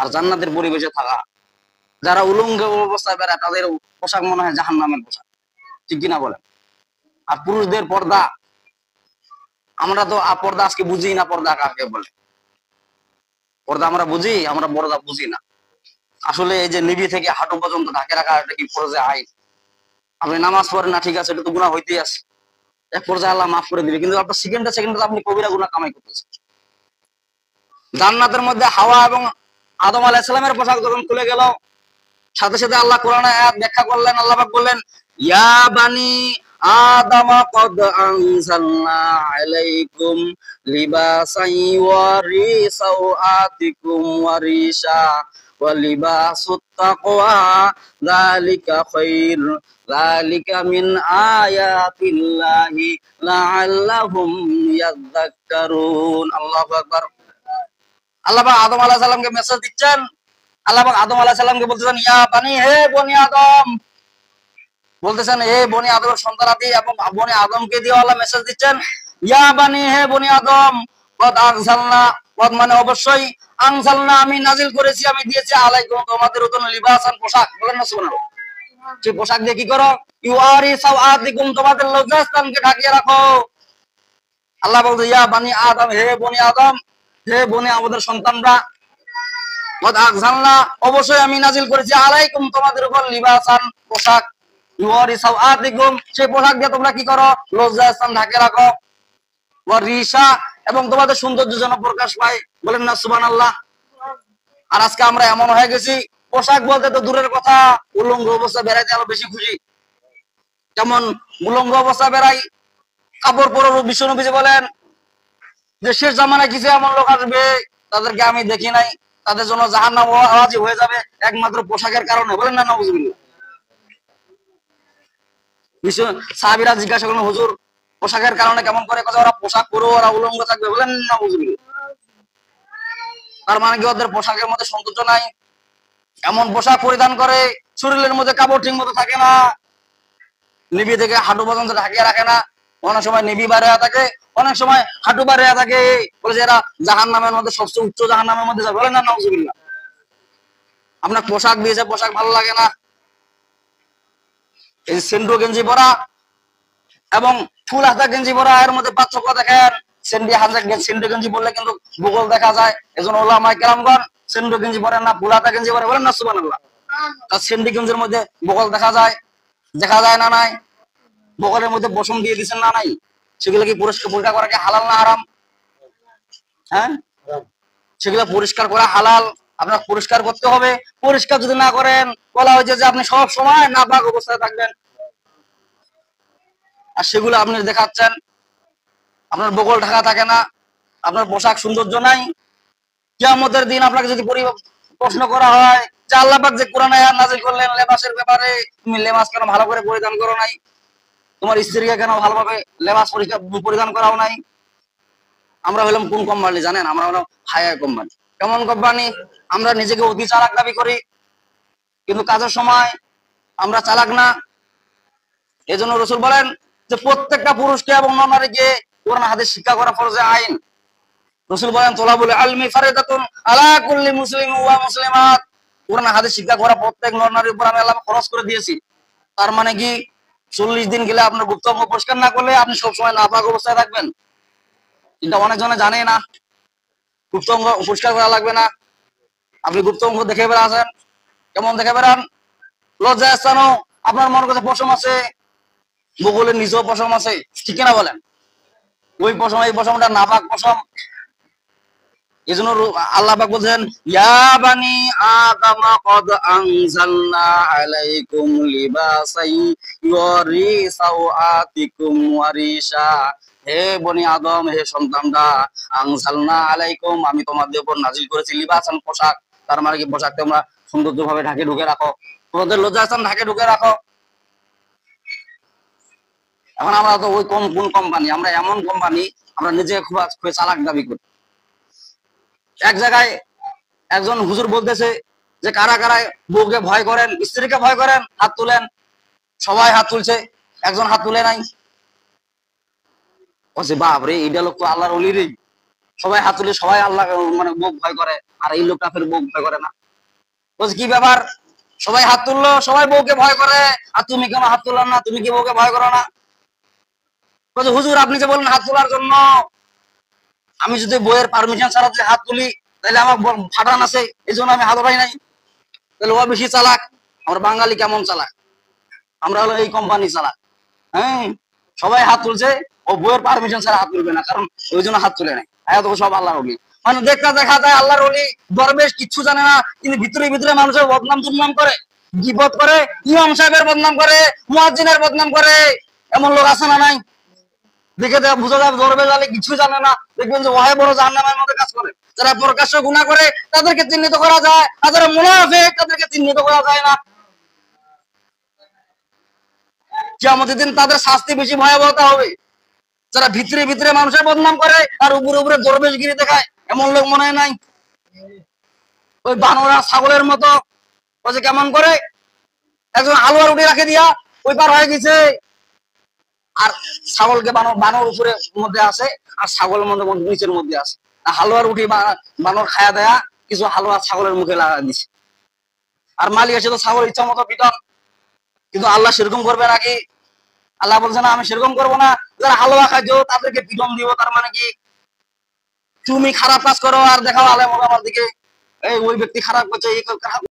আর জান্নাতের পরিবেশে থাকা। যারা উলঙ্গ অবস্থায় বেড়ায় তাদের পোশাক মনে হয় জাহান্নামের পোশাক, ঠিক কিনা বলেন? আর পুরুষদের পর্দা, আমরা তো পর্দা আজকে বুঝি না, পর্দা কাকে বলে। পর্দা আমরা বুঝি, আমরা পর্দা বুঝি না। আসলে এই যে নিবি থেকে হাঁটু পর্যন্ত ঢাকে রাখা, এটা কি ফরজে আইন? আপনি নামাজ পড়েন না, ঠিক আছে, এটা তো গুনাহ হইতেই আছে, এক পর্যায়ে আল্লাহ মাফ করে দিবে, কিন্তু আপনার সেকেন্ডে আপনি কবিরা গুনাহ কামাই করতেছেন। জান্নাতের মধ্যে হাওয়া এবং আদম আলাইহিস সালামের পোশাক যখন খুলে গেল, সাথে সাথে আল্লাহ কোরআনে আয়াত ব্যাখ্যা করলেন। আল্লাহ পাক বললেন, ইয়া বানি আদম কদ আনজালনা আলাইকুম লিবাসান ইওয়ারি সাওআতিকুম ওয়ারিশা ওয়া লিবাসুত তাকওয়া যালিকা খায়র যালিকা মিন আয়াতিল্লাহি লাআল্লাহুম ইয়াযাক্কারুন। আল্লাহু আকবার। আল্লাহ পাক আদম আলাইহিস সালামকে মেসেজ দিচ্ছেন। আল্লাহ পাক আদম আলাইহিস সালামকে বলতেছেন, ইয়া বানি, হে বনি আদম, বলতেছেন হে বনি আদমের সন্তানাদি, এবং বনি আদমকে দিয়ে আল্লাহ মেসেজ দিচ্ছেন, ইয়া বানি, হে বনি আদম, কদ আনজালনা, কদ মানে অবশ্যই, আনজালনা আমি নাজিল করেছি, আমি দিয়েছি, আলাইকুম তোমাদের উপর লিবাসান পোশাক, বলেন না সুবহানাল্লাহ। সেই পোশাক দিয়ে কি করো? ইউআরি সাওআতিকুম তোমাদের লজ্জাস্থানকে ঢাকিয়ে রাখো। আল্লাহ বলছে, ইয়া বানি আদম, হে বনি আদম, হে বনি আমাদের সন্তানরা, কদ আনজালনা অবশ্যই আমি নাজিল করেছি, আলাইকুম তোমাদের উপর লিবাসান পোশাক, ইউআরি সাওআতিকুম সেই পোশাক দিয়ে তোমরা কি করো? লজ্জাস্থান ঢাকে রাখো, ওয়ারিশা এবং তোমাদের সৌন্দর্য যেন প্রকাশ পায়, বলেন না সুবহানাল্লাহ। আর আজকে আমরা এমন হয়ে গেছি, পোশাক বলতে তো দূরের কথা, উলঙ্গ অবস্থা বেড়াইতে আরো বেশি খুশি। যেমন উলঙ্গ অবস্থা বেড়াই, কাপড় পরে বিশ্বনবী বলেন যে শেষ জামানায় কিছু এমন লোক আসবে, তাদেরকে আমি দেখি নাই, তাদের জন্য জাহান্নাম ওয়াজিব হয়ে যাবে একমাত্র পোশাকের কারণে, বলেন না নাউজুবিল্লাহ। বিশ্ব সাহাবীরা জিজ্ঞাসা করলেন, হুজুর পোশাকের কারণে কেমন করে? কথা, ওরা পোশাক পরে ওরা উলঙ্গ থাকবে, বলেন না নাউজুবিল্লাহ। তার মানে কি ওদের পোশাকের মধ্যে সৌন্দর্য নাই? এমন পোশাক পরিধান করে শরীরের মধ্যে কাপড় ঠিক মতো থাকে না, নিবি থেকে হাঁটু পর্যন্ত ঢাকিয়ে রাখে না, অনেক সময় নিবি বাইরে থাকে, অনেক সময় হাঁটু বাইরে থাকে, বলে যে এরা জাহান্নামের মধ্যে সবচেয়ে উচ্চ জাহান্নামের মধ্যে যাবে, বলেন না নাউজুবিল্লাহ। আপনার পোশাক দিয়েছে, পোশাক ভালো লাগে না, এই সেন্ডো গেঞ্জি পরা এবং ফুল হাতা গেঞ্জি পরা, এর মধ্যে পার্থক্য দেখেন। সেন্ডো গেঞ্জি পরলে কিন্তু ভূগোল দেখা যায়, এজন্য ওলামায়ে কেরামগণ সেন্ডো গেঞ্জি পরেন না, ফুল হাতা গেঞ্জি পরে, বলেন না সুবহানাল্লাহ। তার সেন্ডো গেঞ্জির মধ্যে ভূগোল দেখা যায়, দেখা যায় না নাই? ভূগোলের মধ্যে বসন দিয়ে দিচ্ছেন না নাই? সেগুলো কি পরিষ্কার করা কি হালাল না হারাম? হ্যাঁ, সেগুলো পরিষ্কার করা হালাল, আপনার পরিষ্কার করতে হবে। পরিষ্কার যদি না করেন, বলা হয়েছে যে আপনি সব সময় নাপাক অবস্থায় থাকবেন, আর সেগুলো আপনি দেখাচ্ছেন। আপনার বগল ঢাকা থাকে না, আপনার পোশাক সৌন্দর্য নাই। কিয়ামতের দিন আপনাকে যদি প্রশ্ন করা হয় যে আল্লাহ পাক যে কোরআনে আয়াত নাযিল করলেন লেবাসের ব্যাপারে, তুমি লেবাস কেন ভালো করে পরিধান করো নাই? তোমার স্ত্রীকে কেন ভালোভাবে লেবাস পরিধান করাও নাই? আমরা হলাম কোন কোম্পানি জানেন? আমরা হলাম হায়ার কোম্পানি। কেমন কোম্পানি? আমরা নিজেকে অতি চালাক দাবি করি, কিন্তু কাজের সময় আমরা চালাক না। এজন্য রাসূল বলেন যে প্রত্যেকটা পুরুষকে এবং নারীকে কোরআন হাদিস শিক্ষা করা ফরজে আইন। রাসূল বলেন, তলাবুল ইলমি ফারিদাতুন আলা কুল্লি মুসলিম ওয়া মুসলিমাত। কোরআন হাদিস শিক্ষা করা প্রত্যেক নারীর উপর আমি আল্লাহ খরচ করে দিয়েছি। তার মানে কি 40 দিন গেলে আপনার গুপ্তাঙ্গ পরিষ্কার না করলে আপনি সবসময় নাপাক অবস্থায় থাকবেন? এটা অনেকজনে জানে না। গুপ্তাঙ্গ পরিষ্কার করা লাগবে না, আপনি গুপ্তাঙ্গ দেখে বেড়াচ্ছেন। কেমন দেখে বেড়ান? লজ্জায় স্থানও আপনার মনের কাছে পশম আছে, বগলের নিচেও পশম আছে, ঠিক কিনা বলেন? ওই পশম, এই পশমটা নাপাক পশম। এজন্য আল্লাহ পাক বলেন, ইয়া বানি আদম কদ আনজালনা আলাইকুম লিবাসাই ইউরি সাওআতিকুম ওয়ারিশা। হে বনি আদম, হে সন্তানরা, আনজালনা আলাইকুম আমি তোমাদের উপর নাজিল করেছি লিবাসান পোশাক। তার মানে কি পোশাক তোমরা সৌন্দর্যভাবে ঢাকে ঢুকে রাখো, তোমাদের লজ্জাস্থান ঢাকে ঢুকে রাখো। এখন আমরা তো ওই কোন কোম্পানি? আমরা এমন কোম্পানি, আমরা নিজে খুব চালাক দাবি করি। এক জায়গায় একজন হুজুর বলতেছে যে কারা কারা বউকে ভয় করেন, স্ত্রীকে ভয় করেন, হাত তুলেন। সবাই হাত তুলছে, একজন হাত তুলে নাই। বলছে, বাপ রে, এটা লোক তো আল্লাহর ওলি রে, সবাই হাত তুলে, সবাই আল্লাহ মানে বউ ভয় করে, আর এই লোকটা ফের বউ ভয় করে না। বলছে কি ব্যাপার, সবাই হাত তুললো, সবাই বউকে ভয় করে, আর তুমি কেন হাত তুললাম না, তুমি কি বউকে ভয় করো না? বলছে হুজুর আপনি যে বললেন হাত তোলার জন্য, আমি যদি বইয়ের পারমিশন ছাড়া যদি হাত তুলি তাহলে আমার ফাটান আছে, এই জন্য আমি হাত উঠাই নাই। তাহলে ও বেশি চালাক। আমরা বাঙালি কেমন চালাক, আমরা হলো এই কোম্পানি চালাক। হ্যাঁ, সবাই হাত তুলছে, ও বইয়ের পারমিশন ছাড়া হাত তুলবে না, কারণ ওই জন্য হাত তুলে নেয়। এত সব আল্লাহর ওলি, মানে দেখতে দেখা যায় আল্লাহর ওলি দরবেশ কিচ্ছু জানে না, কিন্তু ভিতরে ভিতরে মানুষের বদনাম দুর্নাম করে, গীবত করে, ইমাম সাহেবের বদনাম করে, মুয়াজ্জিনের বদনাম করে। এমন লোক আছে না নাই? দেখে বুঝা যায় দরবেশ আলী কিছু জানে না, দেখবেন যে ওহাই বড় জাহান্নামের মধ্যে কাজ করে। যারা প্রকাশ্য গুনাহ করে তাদেরকে চিহ্নিত করা যায়, আর যারা মুনাফিক তাদেরকে চিহ্নিত করা যায় না। কিয়ামতের দিন তাদের শাস্তি বেশি ভয়াবহতা হবে। যারা ভিতরে ভিতরে মানুষের বদনাম করে আর উপরে উপরে দরবেশগিরি দেখায়, এমন লোক মনে হয় নাই? ওই বানরা ছাগলের মতো, ওই যে কেমন করে একজন আলুয়া রুটি রাখে দিয়া ওই পার হয়ে গেছে, আর ছাগলকে বানর উপরে মধ্যে আছে, আর ছাগলের মধ্যে নিচের মধ্যে আছে। হালুয়া রুটি বানর খায়া দেয়া, কিছু হালুয়া ছাগলের মুখে লাগা দিছে, আর মালিক এসে তো ছাগল ইচ্ছা মতো পিটন। কিন্তু আল্লাহ সেরকম করবে নাকি? আল্লাহ বলছে না আমি সেরকম করবো না, যারা হালুয়া খাইছো তাদেরকে পিটন দিব। তার মানে কি, তুমি খারাপ কাজ করো আর দেখাও আলেম ওলামার দিকে, এই ওই ব্যক্তি খারাপ করছে, এই খারাপ